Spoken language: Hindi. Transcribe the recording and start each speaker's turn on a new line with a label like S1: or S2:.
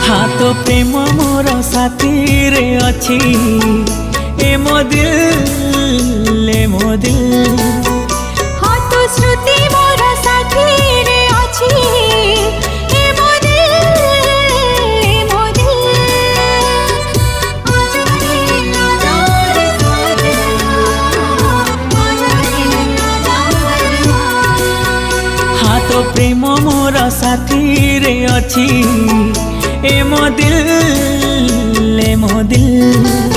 S1: हाँ तो प्रेम मोर साथी रे अच्छी ए मो दिल ए मो दिल।
S2: हाँ तो श्रुति मोर साथी रे अच्छी ए मो दिल ए मो दिल।
S1: हाँ तो प्रेम मोर साथी रे अच्छी ए मो दिल ए मो दिल।